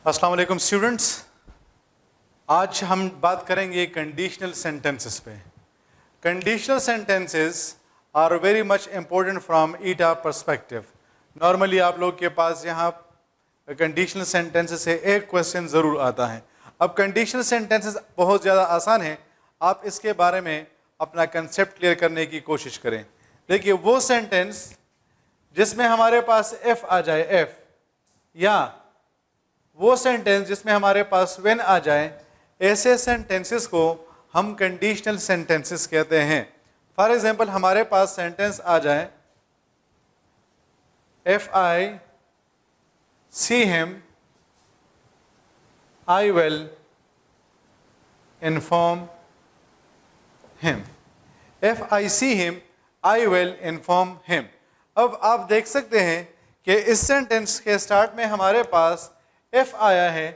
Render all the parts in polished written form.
अस्सलाम वालेकुम स्टूडेंट्स, आज हम बात करेंगे कंडीशनल सेंटेंसेस पे। Conditional sentences are very much important from eta perspective. Normally आप लोग के पास यहाँ कंडीशनल सेंटेंसेस से एक क्वेश्चन ज़रूर आता है। अब कंडीशनल सेंटेंसेस बहुत ज़्यादा आसान है, आप इसके बारे में अपना कंसेप्ट क्लियर करने की कोशिश करें। देखिए, वो सेंटेंस जिसमें हमारे पास एफ आ जाए, एफ, या वो सेंटेंस जिसमें हमारे पास व्हेन आ जाए, ऐसे सेंटेंसेस को हम कंडीशनल सेंटेंसेस कहते हैं। फॉर एग्जांपल, हमारे पास सेंटेंस आ जाए if I see him I will inform him. If I see him I will inform him. अब आप देख सकते हैं कि इस सेंटेंस के स्टार्ट में हमारे पास एफ आया है,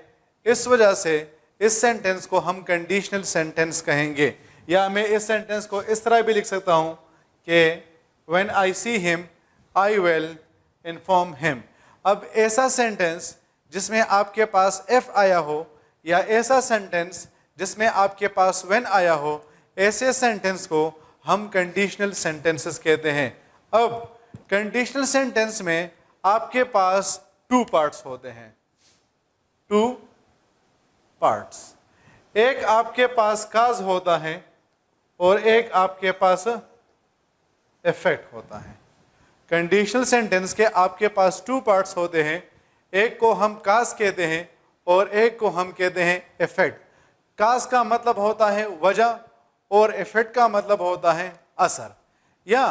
इस वजह से इस सेंटेंस को हम कंडीशनल सेंटेंस कहेंगे। या मैं इस सेंटेंस को इस तरह भी लिख सकता हूं कि when I see him I will inform him. अब ऐसा सेंटेंस जिसमें आपके पास एफ आया हो, या ऐसा सेंटेंस जिसमें आपके पास व्हेन आया हो, ऐसे सेंटेंस को हम कंडीशनल सेंटेंसेस कहते हैं। अब कंडीशनल सेंटेंस में आपके पास टू पार्ट्स होते हैं, टू पार्ट्स। एक आपके पास काज होता है और एक आपके पास इफेक्ट होता है। कंडीशनल सेंटेंस के आपके पास टू पार्ट्स होते हैं, एक को हम काज कहते हैं और एक को हम कहते हैं इफेक्ट। काज का मतलब होता है वजह और इफेक्ट का मतलब होता है असर। या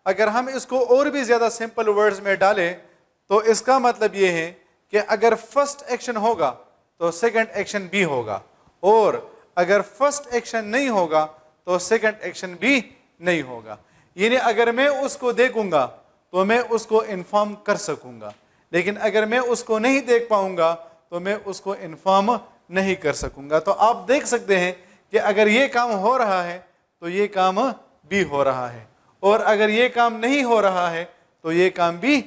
अगर हम इसको और भी ज़्यादा सिंपल वर्ड्स में डालें तो इसका मतलब ये है कि अगर फर्स्ट एक्शन होगा तो सेकंड एक्शन भी होगा, और अगर फर्स्ट एक्शन नहीं होगा तो सेकंड एक्शन भी नहीं होगा। यानी अगर मैं उसको देखूंगा तो मैं उसको इन्फॉर्म कर सकूंगा, लेकिन अगर मैं उसको नहीं देख पाऊंगा तो मैं उसको इन्फॉर्म नहीं कर सकूंगा। तो आप देख सकते हैं कि अगर ये काम हो रहा है तो ये काम भी हो रहा है, और अगर ये काम नहीं हो रहा है तो ये काम भी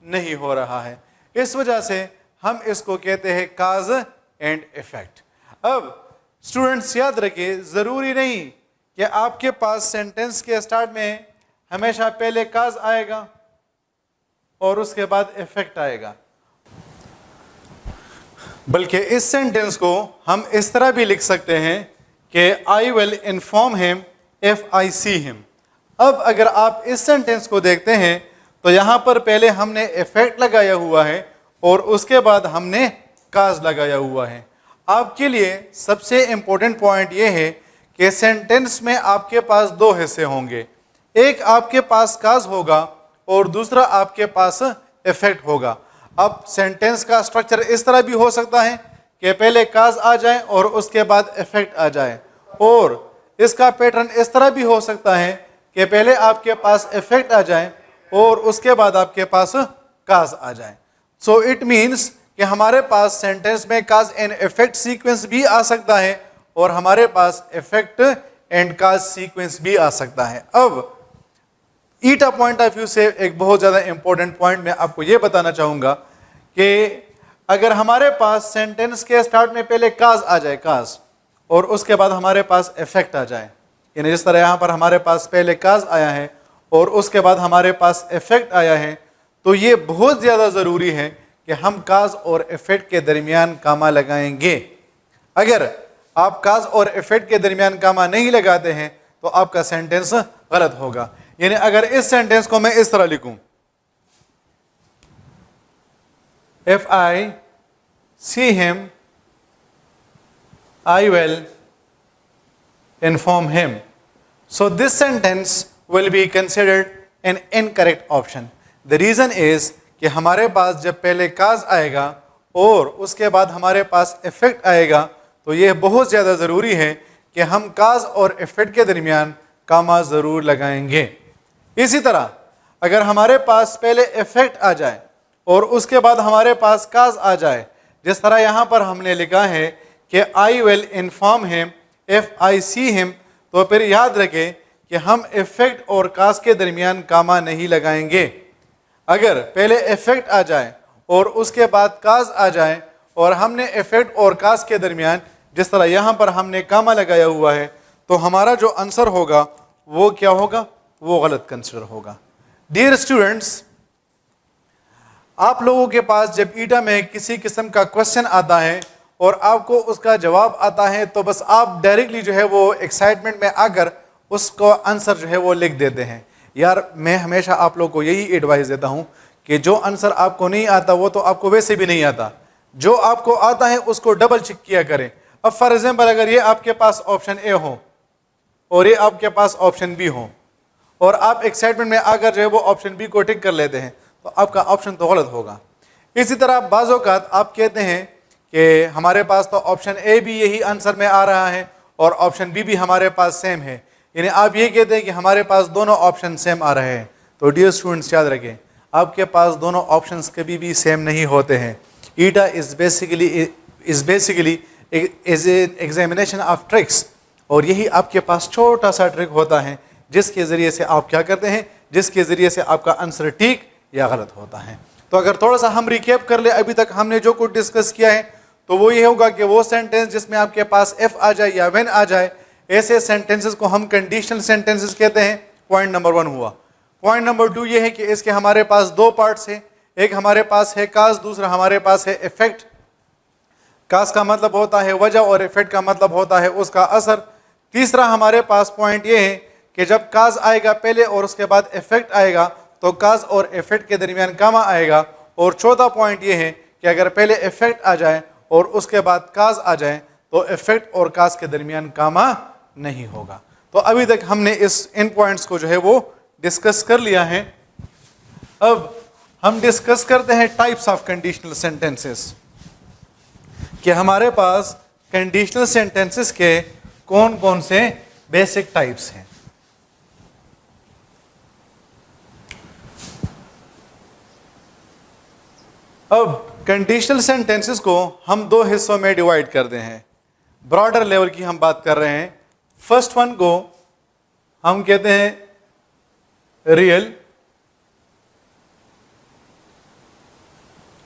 नहीं हो रहा है। इस वजह से हम इसको कहते हैं काज एंड इफेक्ट। अब स्टूडेंट्स याद रखिए, जरूरी नहीं कि आपके पास सेंटेंस के स्टार्ट में हमेशा पहले काज आएगा और उसके बाद इफेक्ट आएगा, बल्कि इस सेंटेंस को हम इस तरह भी लिख सकते हैं कि आई will inform him if I see him. अब अगर आप इस सेंटेंस को देखते हैं तो यहां पर पहले हमने इफेक्ट लगाया हुआ है और उसके बाद हमने काज लगाया हुआ है। आपके लिए सबसे इंपॉर्टेंट पॉइंट यह है कि सेंटेंस में आपके पास दो हिस्से होंगे, एक आपके पास काज होगा और दूसरा आपके पास इफेक्ट होगा। अब सेंटेंस का स्ट्रक्चर इस तरह भी हो सकता है कि पहले काज आ जाए और उसके बाद इफेक्ट आ जाए, और इसका पैटर्न इस तरह भी हो सकता है कि पहले आपके पास इफेक्ट आ जाए और उसके बाद आपके पास काज आ जाए। सो इट मीन्स कि हमारे पास सेंटेंस में काज एंड इफेक्ट सीक्वेंस भी आ सकता है और हमारे पास इफेक्ट एंड काज सीक्वेंस भी आ सकता है। अब ईटा पॉइंट ऑफ व्यू से एक बहुत ज़्यादा इंपॉर्टेंट पॉइंट मैं आपको ये बताना चाहूँगा कि अगर हमारे पास सेंटेंस के स्टार्ट में पहले काज आ जाए, काज, और उसके बाद हमारे पास इफेक्ट आ जाए, यानी जिस तरह यहाँ पर हमारे पास पहले काज आया है और उसके बाद हमारे पास इफेक्ट आया है, तो ये बहुत ज़्यादा ज़रूरी है कि हम काज और इफेक्ट के दरमियान कामा लगाएंगे। अगर आप काज और इफेक्ट के दरमियान कामा नहीं लगाते हैं तो आपका सेंटेंस गलत होगा। यानी अगर इस सेंटेंस को मैं इस तरह लिखूं, if I see him I will inform him, so this sentence will be considered an incorrect option. The reason is कि हमारे पास जब पहले काज आएगा और उसके बाद हमारे पास इफेक्ट आएगा तो यह बहुत ज़्यादा ज़रूरी है कि हम काज और इफेक्ट के दरमियान कामा ज़रूर लगाएंगे। इसी तरह अगर हमारे पास पहले इफेक्ट आ जाए और उसके बाद हमारे पास काज आ जाए, जिस तरह यहाँ पर हमने लिखा है कि आई will inform him if I see him, तो फिर याद रखें कि हम इफेक्ट और काज के दरमियान कामा नहीं लगाएंगे। अगर पहले इफेक्ट आ जाए और उसके बाद काज आ जाए और हमने इफेक्ट और काज के दरमियान जिस तरह यहाँ पर हमने कामा लगाया हुआ है, तो हमारा जो आंसर होगा वो क्या होगा, वो गलत कंसिडर होगा। डियर स्टूडेंट्स, आप लोगों के पास जब ईटा में किसी किस्म का क्वेश्चन आता है और आपको उसका जवाब आता है, तो बस आप डायरेक्टली जो है वो एक्साइटमेंट में आकर उसको आंसर जो है वो लिख देते हैं। यार मैं हमेशा आप लोगों को यही एडवाइस देता हूँ कि जो आंसर आपको नहीं आता वो तो आपको वैसे भी नहीं आता, जो आपको आता है उसको डबल चेक किया करें। अब फॉर एग्जाम्पल अगर ये आपके पास ऑप्शन ए हो और ये आपके पास ऑप्शन बी हो और आप एक्साइटमेंट में आकर जो है वो ऑप्शन बी को टिक कर लेते हैं, तो आपका ऑप्शन तो गलत होगा। इसी तरह बाज़ औक़ात आप कहते हैं कि हमारे पास तो ऑप्शन ए भी यही आंसर में आ रहा है और ऑप्शन बी भी हमारे पास सेम है, यानी आप ये कहते हैं कि हमारे पास दोनों ऑप्शन सेम आ रहे हैं। तो डियर स्टूडेंट्स याद रखें, आपके पास दोनों ऑप्शंस कभी भी सेम नहीं होते हैं। Eta is basically is examination of tricks, और यही आपके पास छोटा सा ट्रिक होता है जिसके ज़रिए से आप क्या करते हैं, जिसके ज़रिए से आपका आंसर ठीक या गलत होता है। तो अगर थोड़ा सा हम रिकैप कर ले अभी तक हमने जो कुछ डिस्कस किया है, तो वो ये होगा कि वो सेंटेंस जिसमें आपके पास एफ आ जाए या व्हेन आ जाए, ऐसे सेंटेंसेस को हम कंडीशनल सेंटेंसेस कहते हैं। पॉइंट नंबर 1 हुआ। पॉइंट नंबर 2 ये है कि इसके हमारे पास दो पार्ट्स हैं, एक हमारे पास है काज, दूसरा हमारे पास है इफेक्ट। काज का मतलब होता है वजह और इफेक्ट का मतलब होता है उसका असर। तीसरा हमारे पास पॉइंट ये है कि जब काज आएगा पहले और उसके बाद इफेक्ट आएगा, तो काज और इफेक्ट के दरमियान कामा आएगा। और चौथा पॉइंट ये है कि अगर पहले इफेक्ट आ जाए और उसके बाद काज आ जाए, तो इफेक्ट और काज के दरमियान कामा नहीं होगा। तो अभी तक हमने इन पॉइंट्स को जो है वो डिस्कस कर लिया है। अब हम डिस्कस करते हैं टाइप्स ऑफ कंडीशनल सेंटेंसेस, कि हमारे पास कंडीशनल सेंटेंसेस के कौन कौन से बेसिक टाइप्स हैं। अब कंडीशनल सेंटेंसेस को हम दो हिस्सों में डिवाइड करते हैं। ब्रॉडर लेवल की हम बात कर रहे हैं। फर्स्ट वन को हम कहते हैं रियल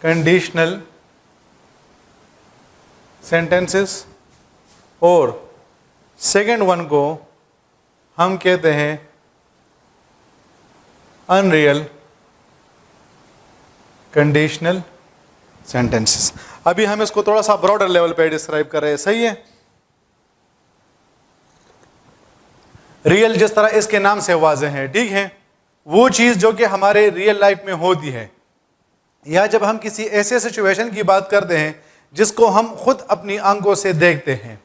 कंडीशनल सेंटेंसेस, और सेकंड वन को हम कहते हैं अनरियल कंडीशनल सेंटेंसेस। अभी हम इसको थोड़ा सा ब्रॉडर लेवल पे डिस्क्राइब कर रहे हैं, सही है। रियल जिस तरह इसके नाम से वाज़ेह है, ठीक है, वो चीज़ जो कि हमारे रियल लाइफ में होती है, या जब हम किसी ऐसे सिचुएशन की बात करते हैं जिसको हम खुद अपनी आंखों से देखते हैं।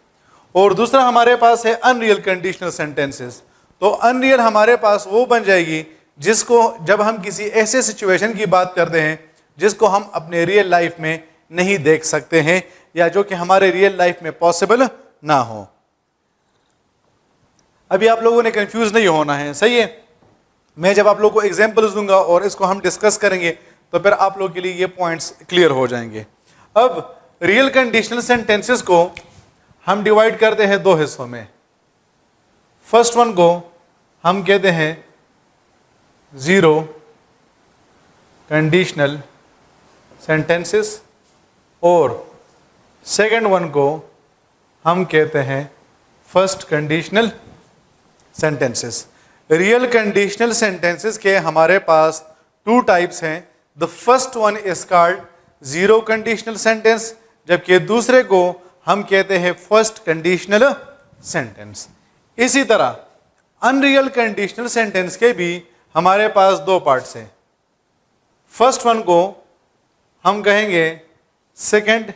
और दूसरा हमारे पास है अनरियल कंडीशनल सेंटेंसेस। तो अनरियल हमारे पास वो बन जाएगी जिसको जब हम किसी ऐसे सिचुएशन की बात करते हैं जिसको हम अपने रियल लाइफ में नहीं देख सकते हैं, या जो कि हमारे रियल लाइफ में पॉसिबल ना हो। अभी आप लोगों ने कंफ्यूज नहीं होना है, सही है। मैं जब आप लोगों को एग्जांपल्स दूंगा और इसको हम डिस्कस करेंगे, तो फिर आप लोगों के लिए ये पॉइंट्स क्लियर हो जाएंगे। अब रियल कंडीशनल सेंटेंसेस को हम डिवाइड करते हैं दो हिस्सों में। फर्स्ट वन को हम कहते हैं जीरो कंडीशनल सेंटेंसेस, और सेकंड वन को हम कहते हैं first conditional sentences. Real conditional sentences के हमारे पास टू टाइप्स हैं। The first one is called zero conditional sentence, जबकि दूसरे को हम कहते हैं फर्स्ट कंडीशनल सेंटेंस। इसी तरह अनरियल कंडीशनल सेंटेंस के भी हमारे पास दो पार्ट्स हैं। फर्स्ट वन को हम कहेंगे सेकंड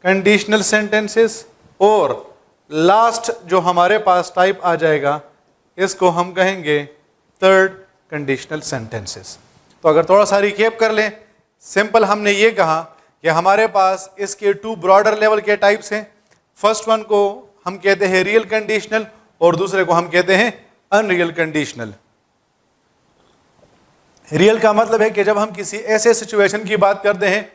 कंडीशनल सेंटेंसेस, और लास्ट जो हमारे पास टाइप आ जाएगा इसको हम कहेंगे थर्ड कंडीशनल सेंटेंसेस। तो अगर थोड़ा सा रिकैप कर लें, सिंपल हमने ये कहा कि हमारे पास इसके टू ब्रॉडर लेवल के टाइप्स हैं। फर्स्ट वन को हम कहते हैं रियल कंडीशनल, और दूसरे को हम कहते हैं अनरियल कंडीशनल। रियल का मतलब है कि जब हम किसी ऐसे सिचुएशन की बात करते हैं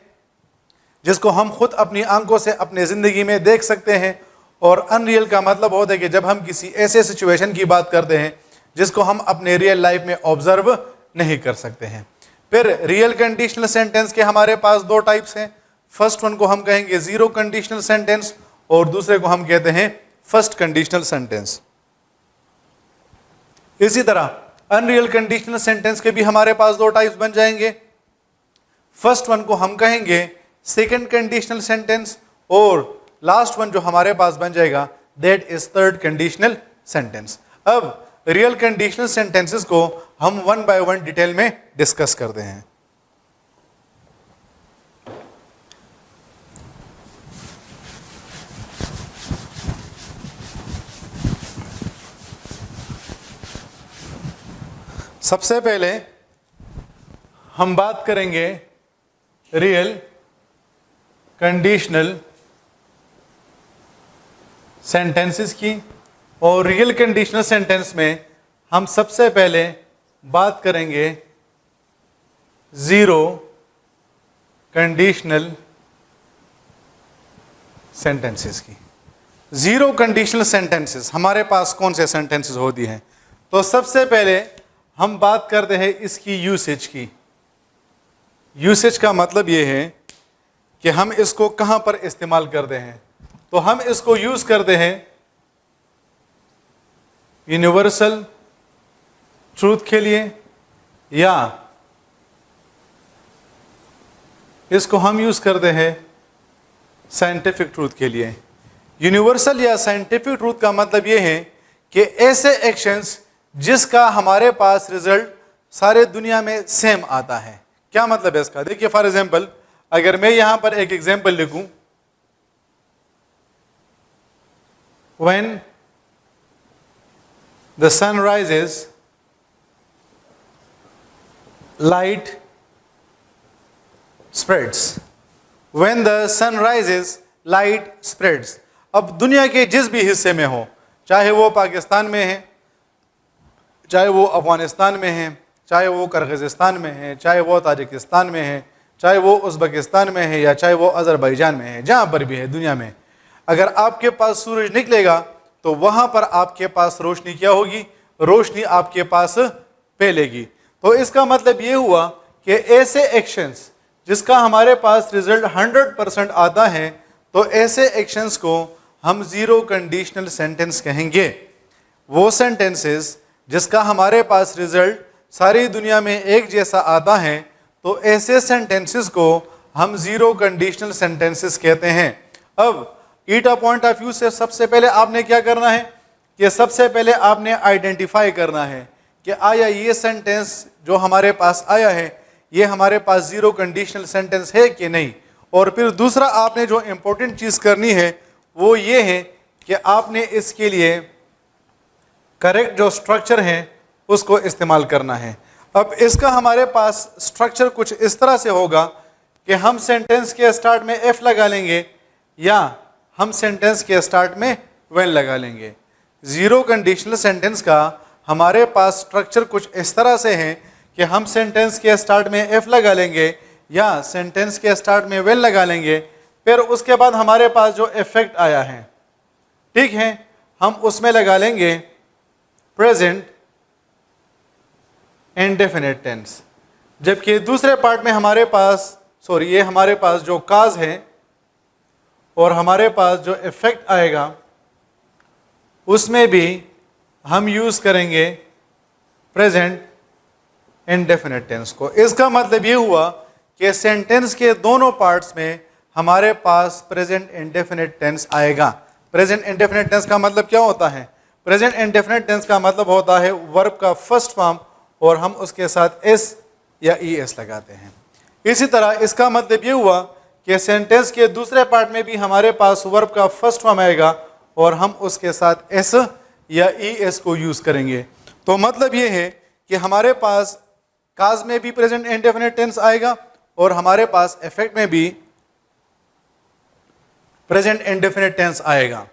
जिसको हम खुद अपनी आंखों से अपने ज़िंदगी में देख सकते हैं, और अनरियल का मतलब होता है कि जब हम किसी ऐसे सिचुएशन की बात करते हैं जिसको हम अपने रियल लाइफ में ऑब्जर्व नहीं कर सकते हैं। फिर रियल कंडीशनल सेंटेंस के हमारे पास दो टाइप्स हैं। फर्स्ट वन को हम कहेंगे जीरो कंडीशनल सेंटेंस और दूसरे को हम कहते हैं फर्स्ट कंडीशनल सेंटेंस। इसी तरह अनरियल कंडीशनल सेंटेंस के भी हमारे पास दो टाइप्स बन जाएंगे। फर्स्ट वन को हम कहेंगे सेकंड कंडीशनल सेंटेंस और लास्ट वन जो हमारे पास बन जाएगा that is third conditional sentence. अब रियल कंडीशनल सेंटेंसेस को हम वन बाय वन डिटेल में डिस्कस करते हैं। सबसे पहले हम बात करेंगे रियल कंडीशनल सेंटेंसेस की, और रियल कंडीशनल सेंटेंस में हम सबसे पहले बात करेंगे जीरो कंडीशनल सेंटेंसेस की। जीरो कंडीशनल सेंटेंसेस हमारे पास कौन से सेंटेंसेस होती हैं? तो सबसे पहले हम बात करते हैं इसकी यूसेज की। यूसेज का मतलब ये है कि हम इसको कहां पर इस्तेमाल करते हैं। तो हम इसको यूज करते हैं यूनिवर्सल ट्रूथ के लिए, या इसको हम यूज करते हैं साइंटिफिक ट्रूथ के लिए। यूनिवर्सल या साइंटिफिक ट्रूथ का मतलब यह है कि ऐसे एक्शंस जिसका हमारे पास रिजल्ट सारे दुनिया में सेम आता है। क्या मतलब है इसका? देखिए फॉर एग्जांपल, अगर मैं यहां पर एक एग्जांपल लिखूं, when the sun rises light spreads, when the sun rises light spreads. अब दुनिया के जिस भी हिस्से में हो, चाहे वो पाकिस्तान में है, चाहे वो अफगानिस्तान में है, चाहे वो किर्गिज़स्तान में है, चाहे वो ताजिकिस्तान में है, चाहे वो उज़्बेकिस्तान में है, या चाहे वो अज़रबैजान में है, जहाँ पर भी है दुनिया में, अगर आपके पास सूरज निकलेगा तो वहाँ पर आपके पास रोशनी क्या होगी? रोशनी आपके पास फैलेगी। तो इसका मतलब ये हुआ कि ऐसे एक्शंस जिसका हमारे पास रिजल्ट 100% आता है, तो ऐसे एक्शंस को हम जीरो कंडीशनल सेंटेंस कहेंगे। वो सेंटेंसेस जिसका हमारे पास रिजल्ट सारी दुनिया में एक जैसा आता है, तो ऐसे सेंटेंसेस को हम जीरो कंडीशनल सेंटेंसेस कहते हैं। अब ईटा पॉइंट ऑफ व्यू से सबसे पहले आपने क्या करना है कि सबसे पहले आपने आइडेंटिफाई करना है कि आया ये सेंटेंस जो हमारे पास आया है ये हमारे पास जीरो कंडीशनल सेंटेंस है कि नहीं। और फिर दूसरा आपने जो इंपॉर्टेंट चीज़ करनी है वो ये है कि आपने इसके लिए करेक्ट जो स्ट्रक्चर है उसको इस्तेमाल करना है। अब इसका हमारे पास स्ट्रक्चर कुछ इस तरह से होगा कि हम सेंटेंस के स्टार्ट में एफ लगा लेंगे या हम सेंटेंस के स्टार्ट में व्हेन लगा लेंगे। जीरो कंडीशनल सेंटेंस का हमारे पास स्ट्रक्चर कुछ इस तरह से है कि हम सेंटेंस के स्टार्ट में एफ लगा लेंगे या सेंटेंस के स्टार्ट में व्हेन लगा लेंगे, फिर उसके बाद हमारे पास जो इफेक्ट आया है, ठीक है, हम उसमें लगा लेंगे प्रेजेंट इंडेफिनिट टेंस। जबकि दूसरे पार्ट में हमारे पास ये हमारे पास जो काज है और हमारे पास जो इफेक्ट आएगा उसमें भी हम यूज करेंगे प्रेजेंट इंडेफिनिट टेंस को। इसका मतलब ये हुआ कि सेंटेंस के दोनों पार्ट्स में हमारे पास प्रेजेंट इंडेफिनिट टेंस आएगा। प्रेजेंट इंडेफिनिट टेंस का मतलब क्या होता है? प्रेजेंट इंडेफिनिट टेंस का मतलब होता है वर्ब का फर्स्ट फॉर्म और हम उसके साथ एस या ई एस लगाते हैं। इसी तरह इसका मतलब ये हुआ कि सेंटेंस के दूसरे पार्ट में भी हमारे पास वर्ब का फर्स्ट फॉर्म आएगा और हम उसके साथ एस या ई एस को यूज करेंगे। तो मतलब ये है कि हमारे पास काज में भी प्रेजेंट इंडेफिनिट टेंस आएगा और हमारे पास इफेक्ट में भी प्रेजेंट इंडेफिनिट टेंस आएगा।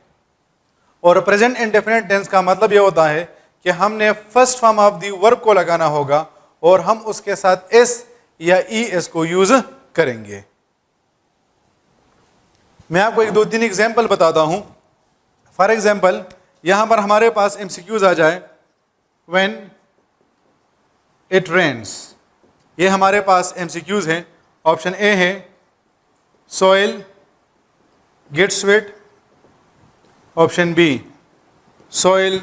और प्रेजेंट इंडेफिनिट टेंस का मतलब यह होता है कि हमने first form of the verb को लगाना होगा और हम उसके साथ एस या ई एस को यूज करेंगे। मैं आपको एक दो तीन एग्जांपल बताता हूं। फॉर एग्जांपल यहां पर हमारे पास एमसीक्यूज आ जाए, व्हेन इट रेन्स, ये हमारे पास एमसीक्यूज हैं। ऑप्शन ए है soil gets wet. Option B, soil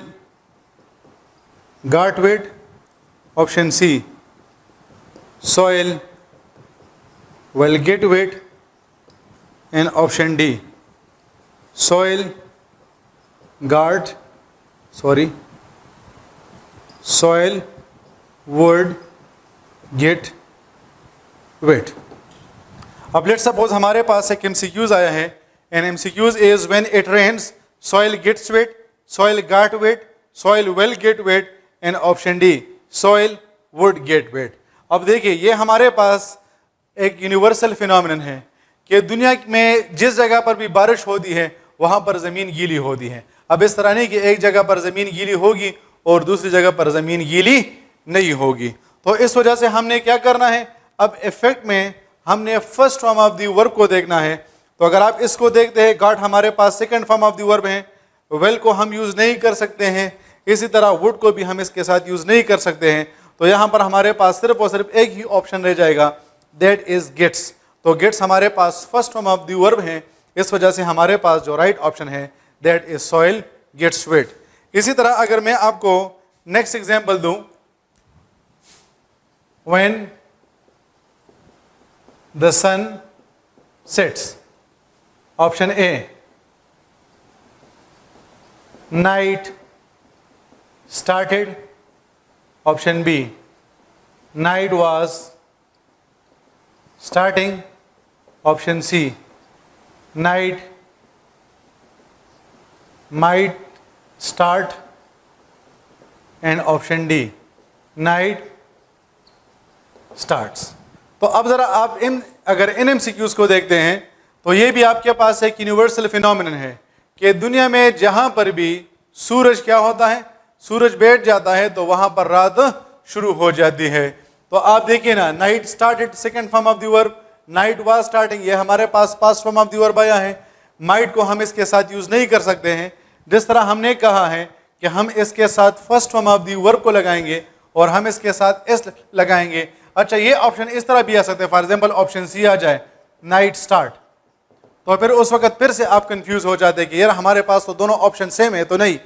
got wet. Option C, soil will get wet. And option D, soil would get wet. अब लेट्स सपोज हमारे पास एक MCQs आया है, and MCQs is when it rains, soil gets wet, soil got wet, soil will get wet, and option D, soil would get wet. अब देखिए ये हमारे पास एक यूनिवर्सल फिनोमिनन है कि दुनिया में जिस जगह पर भी बारिश होती है वहाँ पर ज़मीन गीली होती है। अब इस तरह नहीं कि एक जगह पर ज़मीन गीली होगी और दूसरी जगह पर ज़मीन गीली नहीं होगी। तो इस वजह से हमने क्या करना है, अब इफेक्ट में हमने first form of the verb को देखना है। तो अगर आप इसको देखते हैं, गॉट हमारे पास second form of the verb है, वेल को हम यूज़ नहीं कर सकते हैं, इसी तरह वुड को भी हम इसके साथ यूज़ नहीं कर सकते हैं। तो यहाँ पर हमारे पास सिर्फ और सिर्फ एक ही ऑप्शन रह जाएगा, दैट इज़ गेट्स। तो गेट्स हमारे पास first form of the verb है, इस वजह से हमारे पास जो राइट ऑप्शन है that is soil gets wet. इसी तरह अगर मैं आपको नेक्स्ट एग्जांपल दूं, when the sun sets, option A, night started, option B, night was starting, option C, night might start, and option D, night starts. तो अब ज़रा आप अगर इन MCQs को देखते हैं तो ये भी आपके पास एक यूनिवर्सल फिनोमिनन है कि दुनिया में जहाँ पर भी सूरज क्या होता है, सूरज बैठ जाता है तो वहाँ पर रात शुरू हो जाती है। तो आप देखिए ना, night started second form of the verb, night was starting ये हमारे पास past form of the verb आया है। माइट को हम इसके साथ यूज नहीं कर सकते हैं, जिस तरह हमने कहा है कि हम इसके साथ first form of the verb को लगाएंगे और हम इसके साथ एस लगाएंगे। अच्छा, ये ऑप्शन इस तरह भी आ सकते हैं, फॉर एग्जांपल ऑप्शन सी आ जाए, नाइट स्टार्ट, तो फिर उस वक्त फिर से आप कंफ्यूज हो जाते हैं कि यार हमारे पास तो दोनों ऑप्शन सेम है। तो नहीं,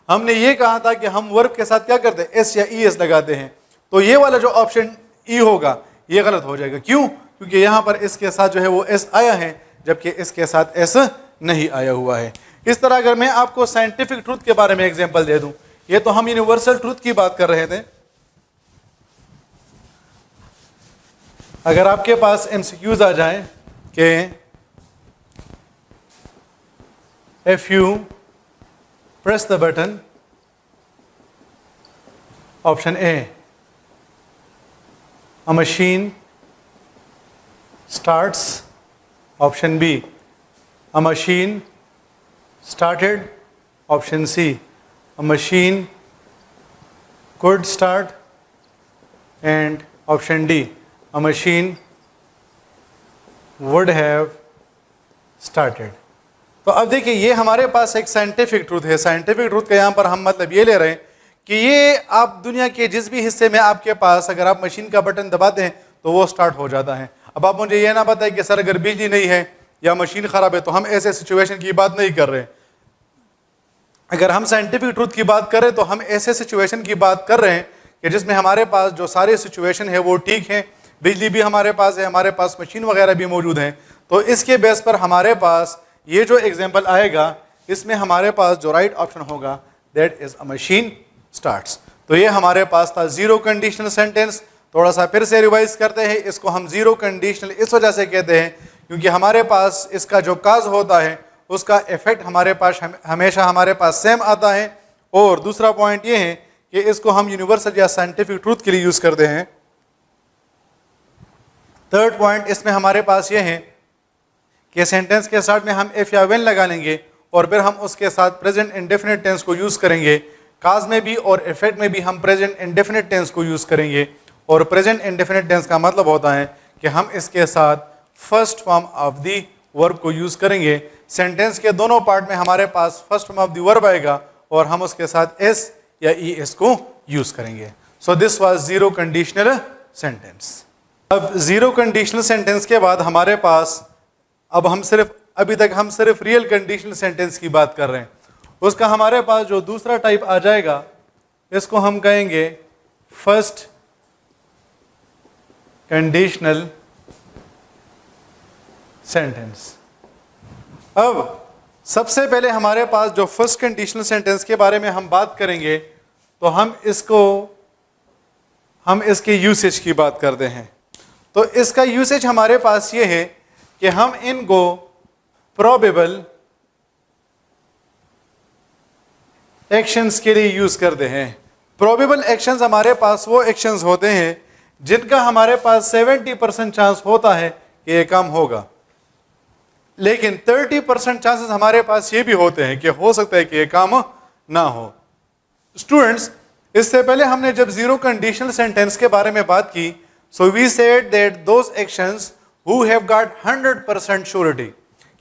हमने ये कहा था कि हम वर्ब के साथ क्या करते हैं, एस या ई एस लगाते हैं। तो ये वाला जो ऑप्शन ई होगा ये गलत हो जाएगा। क्यों? क्योंकि यहाँ पर इसके साथ जो है वो एस आया है, जबकि इसके साथ एस नहीं आया हुआ है। इस तरह अगर मैं आपको साइंटिफिक ट्रूथ के बारे में एग्जांपल दे दूं, ये तो हम यूनिवर्सल ट्रूथ की बात कर रहे थे। अगर आपके पास एमसीक्यूज आ जाए कि if you press the button, option A, a machine starts, option B, a machine started, option C, a machine could start, and option D, a machine would have started. तो अब देखिए ये हमारे पास एक साइंटिफिक ट्रूथ है। Scientific truth का यहाँ पर हम मतलब ये ले रहे हैं कि ये आप दुनिया के जिस भी हिस्से में आपके पास अगर आप मशीन का बटन दबाते हैं तो वो स्टार्ट हो जाता है। अब आप मुझे ये ना बताएं कि सर अगर बिजली नहीं है या मशीन ख़राब है, तो हम ऐसे सिचुएशन की बात नहीं कर रहे। अगर हम साइंटिफिक ट्रूथ की बात करें तो हम ऐसे सिचुएशन की बात कर रहे हैं कि जिसमें हमारे पास जो सारे सिचुएशन है वो ठीक है, बिजली भी हमारे पास है, हमारे पास मशीन वगैरह भी मौजूद हैं। तो इसके बेस पर हमारे पास ये जो एग्जाम्पल आएगा इसमें हमारे पास जो राइट ऑप्शन होगा that is a machine starts. तो ये हमारे पास था जीरो कंडीशनल सेंटेंस। थोड़ा सा फिर से रिवाइज करते हैं, इसको हम जीरो कंडीशनल इस वजह से कहते हैं क्योंकि हमारे पास इसका जो काज होता है उसका इफेक्ट हमारे पास हमेशा हमारे पास सेम आता है। और दूसरा पॉइंट ये है कि इसको हम यूनिवर्सल या साइंटिफिक ट्रूथ के लिए यूज करते हैं। थर्ड पॉइंट इसमें हमारे पास ये है कि सेंटेंस के स्टार्ट में हम इफ या व्हेन लगा लेंगे और फिर हम उसके साथ प्रेजेंट इंडेफिनिट टेंस को यूज करेंगे। काज में भी और इफेक्ट में भी हम प्रेजेंट इंडेफिनिट टेंस को यूज करेंगे। और प्रेजेंट इंडेफिनिट टेंस का मतलब होता है कि हम इसके साथ first form of the verb को यूज करेंगे। सेंटेंस के दोनों पार्ट में हमारे पास first form of the verb आएगा और हम उसके साथ एस या ई एस को यूज करेंगे। So this was zero conditional sentence. अब जीरो कंडीशनल सेंटेंस के बाद हमारे पास अब अभी तक हम सिर्फ रियल कंडीशनल सेंटेंस की बात कर रहे हैं। उसका हमारे पास जो दूसरा टाइप आ जाएगा, इसको हम कहेंगे फर्स्ट कंडीशनल सेंटेंस। अब सबसे पहले हमारे पास जो फर्स्ट कंडीशनल सेंटेंस के बारे में हम बात करेंगे, तो हम इसके यूसेज की बात करते हैं। तो इसका यूसेज हमारे पास ये है कि हम इनको प्रोबेबल एक्शंस के लिए यूज करते हैं। प्रोबेबल एक्शंस हमारे पास वो एक्शंस होते हैं जिनका हमारे पास 70% चांस होता है कि ये काम होगा, लेकिन 30% चांसेस हमारे पास ये भी होते हैं कि हो सकता है कि ये काम ना हो। स्टूडेंट्स, इससे पहले हमने जब जीरो कंडीशनल सेंटेंस के बारे में बात की, so we said that those actions who have got 100% surety,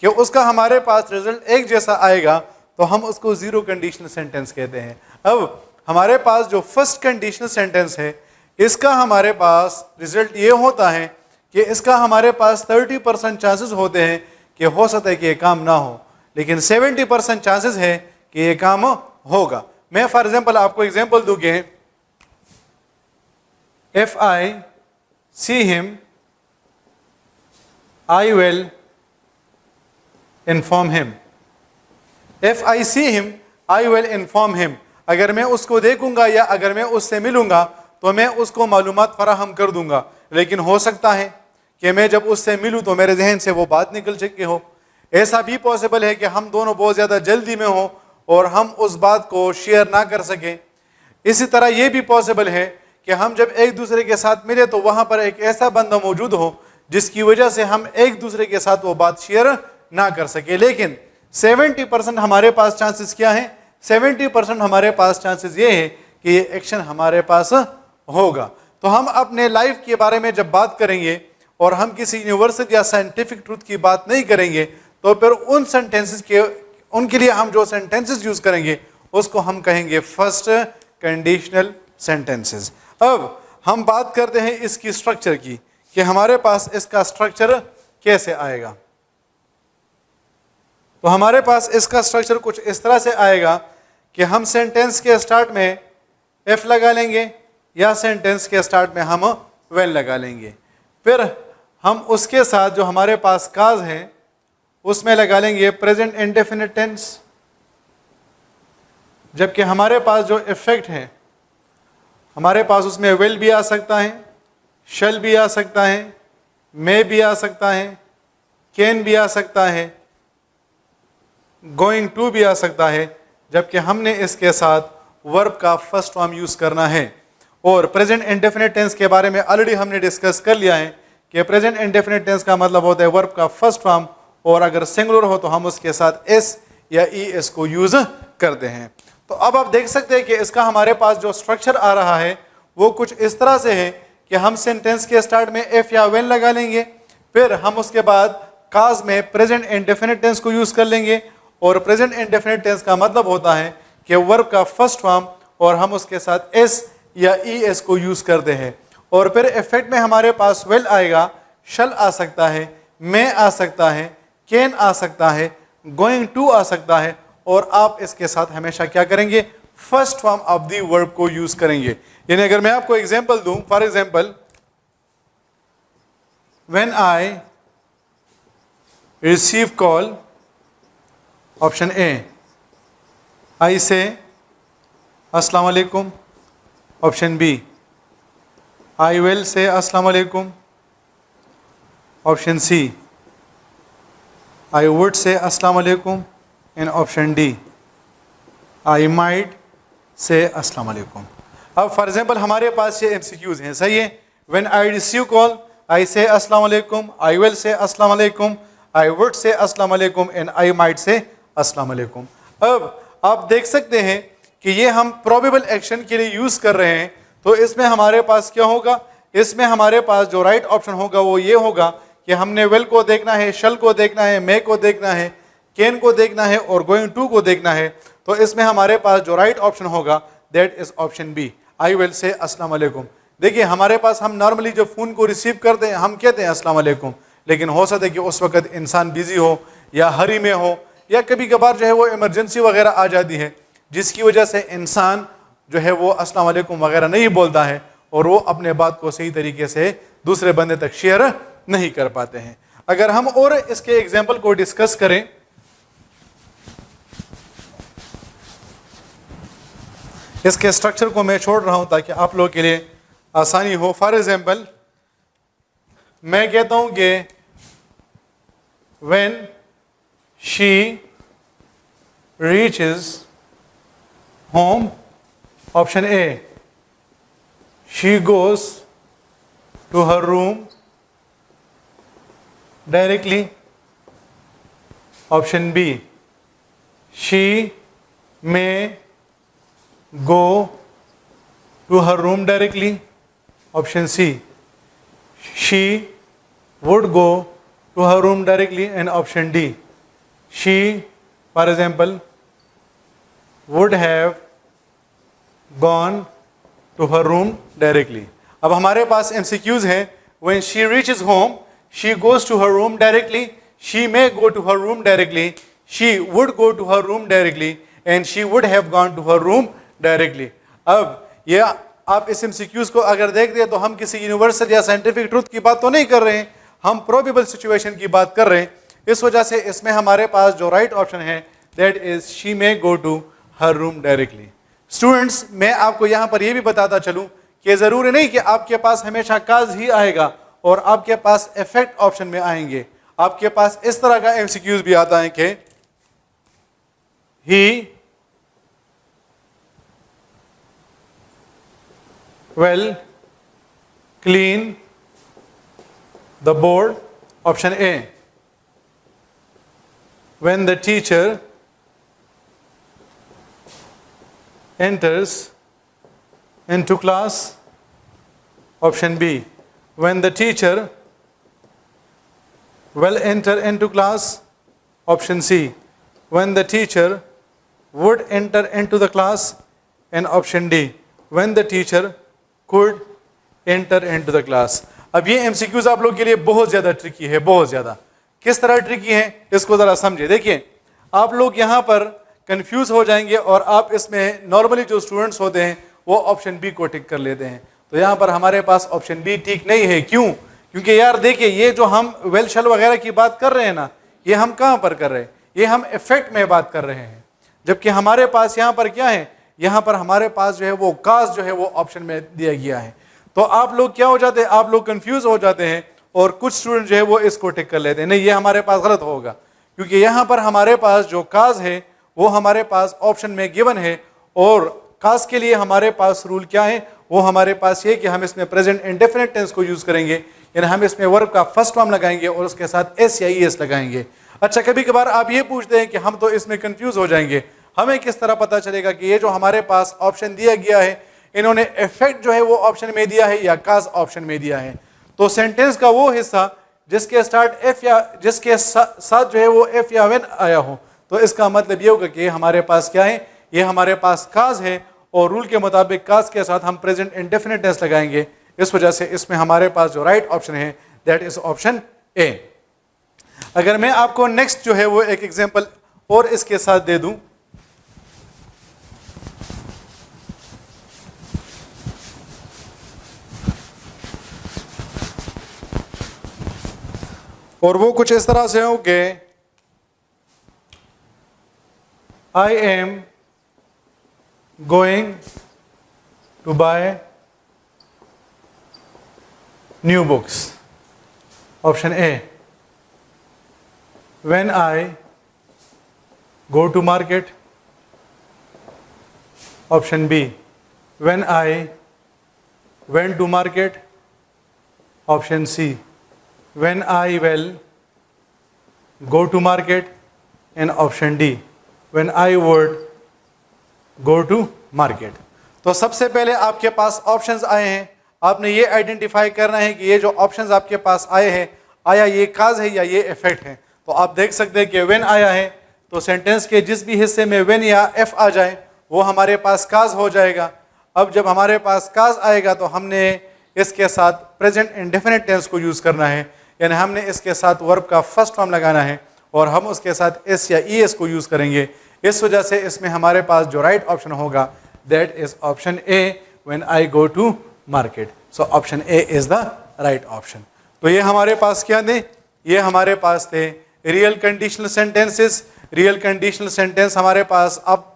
कि उसका हमारे पास रिजल्ट एक जैसा आएगा, तो हम उसको जीरो कंडीशनल सेंटेंस कहते हैं। अब हमारे पास जो फर्स्ट कंडीशनल सेंटेंस है, इसका हमारे पास रिजल्ट ये होता है कि इसका हमारे पास 30% चांसेस होते हैं कि हो सकता है कि ये काम ना हो, लेकिन 70% चांसेस है कि ये काम होगा। मैं फॉर एग्जांपल आपको एग्जांपल दूंगे, if I see him I will inform him. If I see him I will inform him, अगर मैं उसको देखूंगा या अगर मैं उससे मिलूंगा तो मैं उसको मालूमात फराहम कर दूंगा, लेकिन हो सकता है कि मैं जब उससे मिलूं तो मेरे जहन से वो बात निकल चुकी हो। ऐसा भी पॉसिबल है कि हम दोनों बहुत ज़्यादा जल्दी में हो और हम उस बात को शेयर ना कर सकें। इसी तरह ये भी पॉसिबल है कि हम जब एक दूसरे के साथ मिले तो वहाँ पर एक ऐसा बंदा मौजूद हो जिसकी वजह से हम एक दूसरे के साथ वो बात शेयर ना कर सके, लेकिन 70% हमारे पास चांसेस क्या है? 70% हमारे पास चांसेस ये है कि ये एक्शन हमारे पास होगा। तो हम अपने लाइफ के बारे में जब बात करेंगे और हम किसी यूनिवर्सल या साइंटिफिक ट्रूथ की बात नहीं करेंगे, तो फिर उनके लिए हम जो सेंटेंसेस यूज करेंगे उसको हम कहेंगे फर्स्ट कंडीशनल सेंटेंसेस। अब हम बात करते हैं इसकी स्ट्रक्चर की, कि हमारे पास इसका स्ट्रक्चर कैसे आएगा। तो हमारे पास इसका स्ट्रक्चर कुछ इस तरह से आएगा कि हम सेंटेंस के स्टार्ट में एफ लगा लेंगे या सेंटेंस के स्टार्ट में हम वेल लगा लेंगे, फिर हम उसके साथ जो हमारे पास काज है उसमें लगा लेंगे प्रेजेंट इंडेफिनिट टेंस, जबकि हमारे पास जो इफेक्ट है हमारे पास उसमें विल भी आ सकता है, शैल भी आ सकता है, मे भी आ सकता है, कैन भी आ सकता है, गोइंग टू भी आ सकता है, जबकि हमने इसके साथ वर्ब का फर्स्ट फॉर्म यूज करना है। और प्रेजेंट इंडेफिनिट टेंस के बारे में ऑलरेडी हमने डिस्कस कर लिया है कि प्रेजेंट इंडेफिनिट टेंस का मतलब होता है वर्ब का फर्स्ट फॉर्म, और अगर सिंगुलर हो तो हम उसके साथ एस या ई एस को यूज करते हैं। तो अब आप देख सकते हैं कि इसका हमारे पास जो स्ट्रक्चर आ रहा है वो कुछ इस तरह से है कि हम सेंटेंस के स्टार्ट में एफ या वेन लगा लेंगे, फिर हम उसके बाद काज में प्रेजेंट इंडेफिनिट टेंस को यूज कर लेंगे, और प्रेजेंट इंडेफिनिट टेंस का मतलब होता है कि वर्ब का फर्स्ट फॉर्म और हम उसके साथ एस या ई एस को यूज करते हैं। और फिर इफेक्ट में हमारे पास वेल आएगा, शल आ सकता है, मे आ सकता है, कैन आ सकता है, गोइंग टू आ सकता है, और आप इसके साथ हमेशा क्या करेंगे? First form of the verb को यूज करेंगे। यानी अगर मैं आपको एग्जांपल दूं, for example when I receive call, option A, I say अस्सलाम वालेकुम, option B, I will say अस्सलाम वालेकुम, option C, I would say अस्सलाम वालेकुम, and option D, I might say अस्सलाम वालेकुम। अब फॉर एग्जाम्पल हमारे पास ये MCQs हैं, सही है। When I receive call, I say अस्सलाम वालेकुम, I will say अस्सलाम वालेकुम, I would say अस्सलाम वालेकुम, and I might say अस्सलाम वालेकुम। अब आप देख सकते हैं कि ये हम प्रोबेबल एक्शन के लिए यूज कर रहे हैं, तो इसमें हमारे पास क्या होगा? इसमें हमारे पास जो राइट ऑप्शन होगा वो ये होगा कि हमने वेल को देखना है, शल को देखना है, मे को देखना है, कैन को देखना है और गोइंग टू को देखना है। तो इसमें हमारे पास जो राइट ऑप्शन होगा that is option B, I will say अस्सलाम वालेकुम। देखिए हमारे पास हम नॉर्मली जो फ़ोन को रिसीव करते हैं हम कहते हैं अस्सलाम वालेकुम, लेकिन हो सकता है कि उस वक्त इंसान बिजी हो या हरी में हो, या कभी कभार जो है वो इमरजेंसी वगैरह आ जाती है, जिसकी वजह से इंसान जो है वो अस्सलाम वालेकुम वगैरह नहीं बोलता है और वो अपने बात को सही तरीके से दूसरे बंदे तक शेयर नहीं कर पाते हैं। अगर हम और इसके एग्जाम्पल को डिस्कस करें, इसके स्ट्रक्चर को मैं छोड़ रहा हूं ताकि आप लोगों के लिए आसानी हो। फॉर एग्जाम्पल मैं कहता हूं कि when she reaches home, option A, she goes to her room directly, option B, she may go to her room directly, option C, she would go to her room directly, and option D, she, for example, would have gone to her room directly. अब हमारे पास MCQs हैं। when she reaches home, she goes to her room directly, she may go to her room directly, she would go to her room directly, and she would have gone to her room directly. अब ये आप इस MCQs को अगर देख दें तो हम किसी यूनिवर्सल या साइंटिफिक ट्रूथ की बात तो नहीं कर रहे हैं, हम प्रोबेबल सिचुएशन की बात कर रहे हैं। इस वजह से इसमें हमारे पास जो राइट ऑप्शन है that is she may go to her room directly. Students, मैं आपको यहाँ पर यह भी बताता चलूँ कि ज़रूरी नहीं कि आपके पास हमेशा काज ही आएगा और आपके पास इफेक्ट ऑप्शन में आएंगे। आपके पास इस तरह का MCQs भी आता है कि ही will clean the board, option A, when the teacher enters into class, option B, when the teacher will enter into class, option C, when the teacher would enter into the class, and option D, when the teacher could enter into the class। अब ये MCQs आप लोग के लिए बहुत ज़्यादा tricky है, बहुत ज़्यादा। किस तरह ट्रिकी है इसको ज़रा समझे। देखिए, आप लोग यहाँ पर कंफ्यूज हो जाएंगे और आप इसमें नॉर्मली जो स्टूडेंट्स होते हैं वो ऑप्शन बी को टिक कर लेते हैं। तो यहाँ पर हमारे पास ऑप्शन बी ठीक नहीं है। क्यों? क्योंकि यार देखिए, ये जो हम वेल शल वगैरह की बात कर रहे हैं ना, ये हम कहाँ पर कर रहे हैं? ये हम इफेक्ट में बात कर रहे हैं, जबकि हमारे पास यहाँ पर क्या है? यहाँ पर हमारे पास जो है वो काज जो है वो ऑप्शन में दिया गया है। तो आप लोग क्या हो जाते हैं? आप लोग कंफ्यूज हो जाते हैं और कुछ स्टूडेंट जो है वो इसको टिक कर लेते हैं। नहीं, ये हमारे पास गलत होगा, क्योंकि यहाँ पर हमारे पास जो काज है वो हमारे पास ऑप्शन में गिवन है और काज के लिए हमारे पास रूल क्या है? वो हमारे पास ये कि हम इसमें प्रेजेंट इंडेफिनिट टेंस को यूज करेंगे, यानी हम इसमें वर्ब का फर्स्ट फॉर्म लगाएंगे और उसके साथ एस या ईएस लगाएंगे। अच्छा, कभी कभार आप ये पूछते हैं कि हम तो इसमें कंफ्यूज हो जाएंगे, हमें किस तरह पता चलेगा कि ये जो हमारे पास ऑप्शन दिया गया है इन्होंने इफेक्ट जो है वो ऑप्शन में दिया है या काज ऑप्शन में दिया है? तो सेंटेंस का वो हिस्सा जिसके स्टार्ट एफ या जिसके साथ जो है वो एफ या वेन आया हो, तो इसका मतलब ये होगा कि हमारे पास क्या है? ये हमारे पास काज है और रूल के मुताबिक काज के साथ हम प्रेजेंट इंडेफिनिट टेंस लगाएंगे। इस वजह से इसमें हमारे पास जो राइट ऑप्शन है दैट इज ऑप्शन ए। अगर मैं आपको नेक्स्ट जो है वो एक एग्जांपल और इसके साथ दे दूं, और वो कुछ इस तरह से हो कि I am going to buy new books, option A, when I go to market, option B, when I went to market, option C, when I will go to market, and option D, when I would go to market। तो सबसे पहले आपके पास options आए हैं, आपने ये identify करना है कि ये जो ऑप्शंस आपके पास आए हैं, आया ये काज है या ये इफेक्ट है। तो आप देख सकते हैं कि when आया है तो सेंटेंस के जिस भी हिस्से में when या f आ जाए वो हमारे पास काज हो जाएगा। अब जब हमारे पास काज आएगा तो हमने इसके साथ प्रेजेंट इंडेफिनिट टेंस को यूज करना है, यानी हमने इसके साथ वर्ब का फर्स्ट फॉर्म लगाना है और हम उसके साथ एस या ई एस को यूज़ करेंगे। इस वजह से इसमें हमारे पास जो राइट ऑप्शन होगा that is option A, when I go to market. So option A is the right option. तो ये हमारे पास क्या थे, ये हमारे पास थे real conditional sentences. Real conditional sentence हमारे पास, अब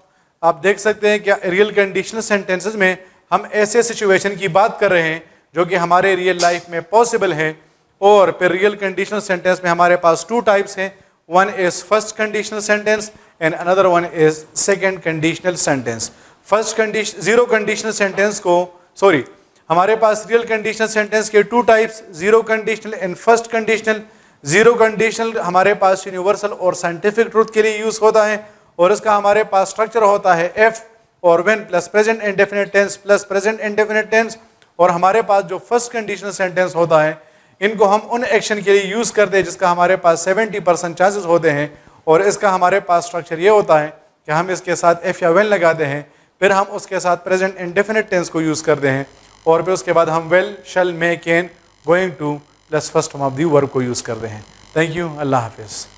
आप देख सकते हैं कि रियल कंडीशनल सेंटेंसेस में हम ऐसे सिचुएशन की बात कर रहे हैं जो कि हमारे रियल लाइफ में पॉसिबल है। और फिर रियल कंडीशनल सेंटेंस में हमारे पास टू टाइप्स हैं, one is first conditional sentence and another one is second conditional sentence. First condition zero conditional sentence को, सॉरी, हमारे पास रियल कंडीशनल सेंटेंस के two types, zero conditional and first conditional. Zero conditional हमारे पास universal और scientific truth के लिए use होता है और इसका हमारे पास स्ट्रक्चर होता है एफ और when plus present indefinite tense plus present indefinite tense. और हमारे पास जो फर्स्ट कंडीशनल सेंटेंस होता है, इनको हम उन एक्शन के लिए यूज करते हैं जिसका हमारे पास 70% चांसेस होते हैं। और इसका हमारे पास स्ट्रक्चर ये होता है कि हम इसके साथ एफ या व्हेन लगाते हैं, फिर हम उसके साथ प्रेजेंट इंडेफिनिट टेंस को यूज करते हैं और फिर उसके बाद हम will, shall, may, can, going to plus first form of the verb को यूज करते हैं। थैंक यू, अल्लाह हाफिज़।